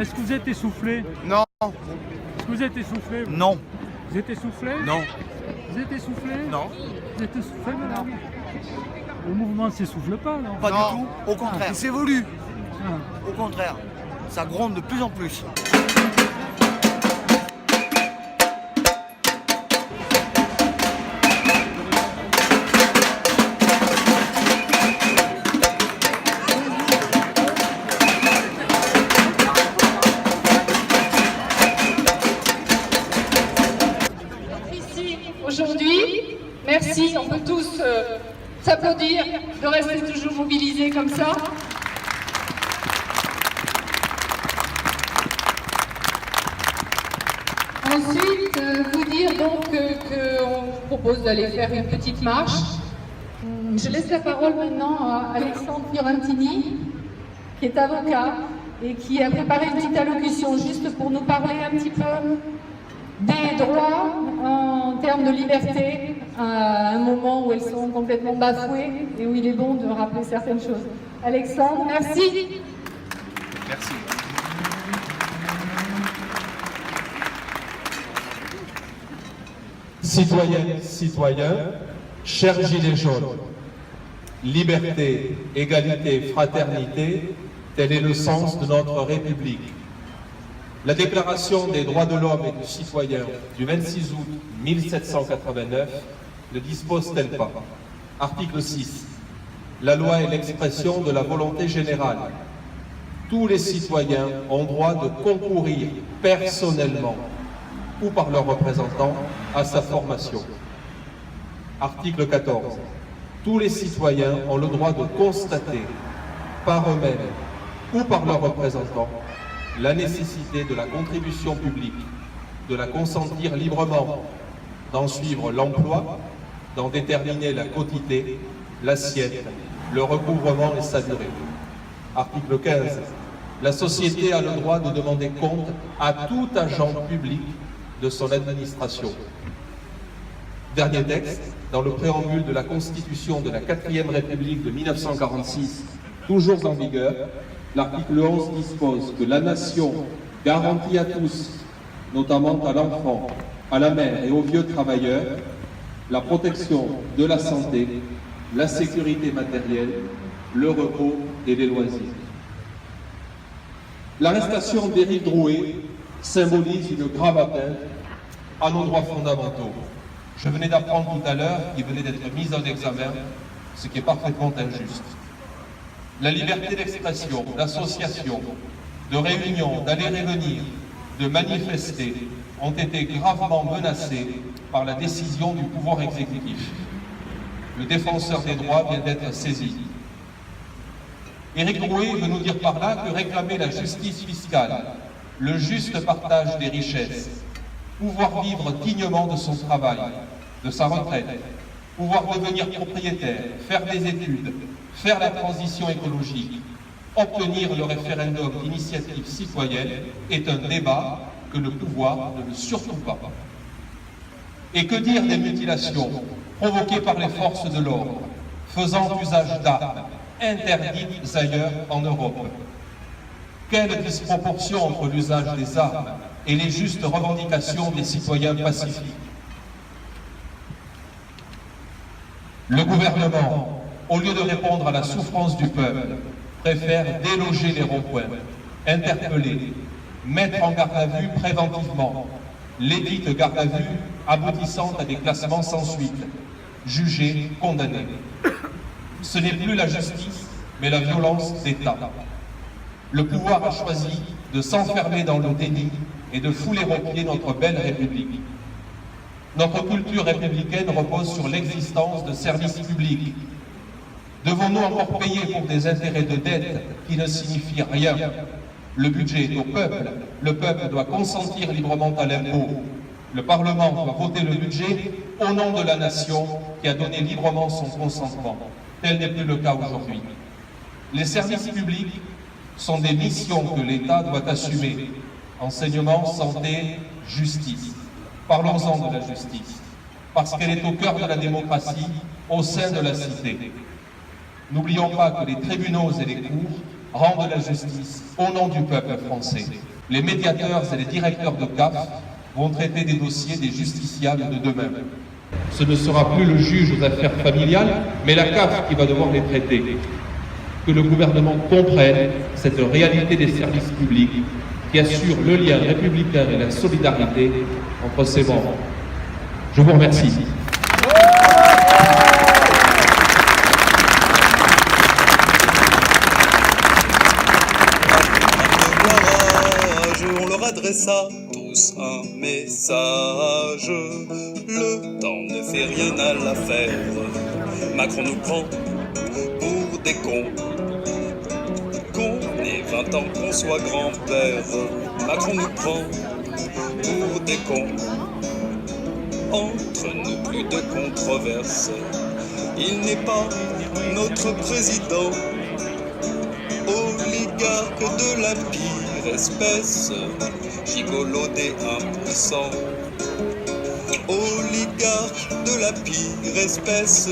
Est-ce que vous êtes essoufflé? Non. Est-ce que vous êtes essoufflé? Non. Vous êtes essoufflé? Non. Vous êtes essoufflé? Non. Vous êtes essoufflé, madame? Le mouvement ne s'essouffle pas, non? Pas du tout. Au contraire, il s'évolue. Ah. Au contraire, ça gronde de plus en plus. Ici, aujourd'hui, merci, on peut tous s'applaudir de rester toujours mobilisés comme ça. Ensuite, vous dire donc qu'on vous propose d'aller faire une petite marche. Je laisse la parole maintenant à Alexandre Fiorentini, qui est avocat et qui a préparé une petite allocution juste pour nous parler un petit peu des droits en termes de liberté à un moment où elles sont complètement bafouées et où il est bon de rappeler certaines choses. Alexandre, merci. Merci. Citoyennes, citoyens, chers gilets jaunes, liberté, égalité, fraternité, tel est le sens de notre République. La Déclaration des droits de l'homme et du citoyen du 26 août 1789 ne dispose-t-elle pas? Article 6. La loi est l'expression de la volonté générale. Tous les citoyens ont droit de concourir personnellement ou par leurs représentants à sa formation. Article 14. Tous les citoyens ont le droit de constater par eux-mêmes ou par leurs représentants la nécessité de la contribution publique, de la consentir librement, d'en suivre l'emploi, d'en déterminer la quotité, l'assiette, le recouvrement et sa durée. Article 15. La société a le droit de demander compte à tout agent public de son administration. Dernier texte, dans le préambule de la Constitution de la 4e République de 1946, toujours en vigueur, l'article 11 dispose que la nation garantit à tous, notamment à l'enfant, à la mère et aux vieux travailleurs, la protection de la santé, la sécurité matérielle, le repos et les loisirs. L'arrestation d'Éric Drouet symbolise une grave atteinte à nos droits fondamentaux. Je venais d'apprendre tout à l'heure qu'il venait d'être mis en examen, ce qui est parfaitement injuste. La liberté d'expression, d'association, de réunion, d'aller et venir, de manifester ont été gravement menacées par la décision du pouvoir exécutif. Le défenseur des droits vient d'être saisi. Éric Drouet veut nous dire par là que réclamer la justice fiscale, le juste partage des richesses, pouvoir vivre dignement de son travail, de sa retraite, pouvoir devenir propriétaire, faire des études, faire la transition écologique, obtenir le référendum d'initiative citoyenne est un débat que le pouvoir ne veut surtout pas. Et que dire des mutilations provoquées par les forces de l'ordre, faisant usage d'armes, interdites ailleurs en Europe? Quelle disproportion entre l'usage des armes et les justes revendications des citoyens pacifiques. Le gouvernement, au lieu de répondre à la souffrance du peuple, préfère déloger les ronds-points, interpeller, mettre en garde à vue préventivement, l'édite garde à vue aboutissant à des classements sans suite, jugés, condamnés. Ce n'est plus la justice, mais la violence d'État. Le pouvoir a choisi de s'enfermer dans le déni et de fouler aux pieds notre belle République. Notre culture républicaine repose sur l'existence de services publics. Devons-nous encore payer pour des intérêts de dette qui ne signifient rien? Le budget est au peuple, le peuple doit consentir librement à l'impôt. Le Parlement doit voter le budget au nom de la nation qui a donné librement son consentement. Tel n'est plus le cas aujourd'hui. Les services publics sont des missions que l'État doit assumer. Enseignement, santé, justice. Parlons-en de la justice, parce qu'elle est au cœur de la démocratie, au sein de la cité. N'oublions pas que les tribunaux et les cours rendent la justice au nom du peuple français. Les médiateurs et les directeurs de CAF vont traiter des dossiers des justiciables de demain. Ce ne sera plus le juge aux affaires familiales, mais la CAF qui va devoir les traiter. Que le gouvernement comprenne cette réalité des services publics qui assure le lien républicain et la solidarité entre ses membres. Je vous remercie. On leur adressa tous un message. Le temps ne fait rien à l'affaire. Macron nous prend pour des cons. Qu'on ait 20 ans, qu'on soit grand-père. Macron nous prend pour des cons. Entre nous, plus de controverse. Il n'est pas notre président. Oligarque de la pire espèce, gigolo des 1%. Oligarque de la pire espèce.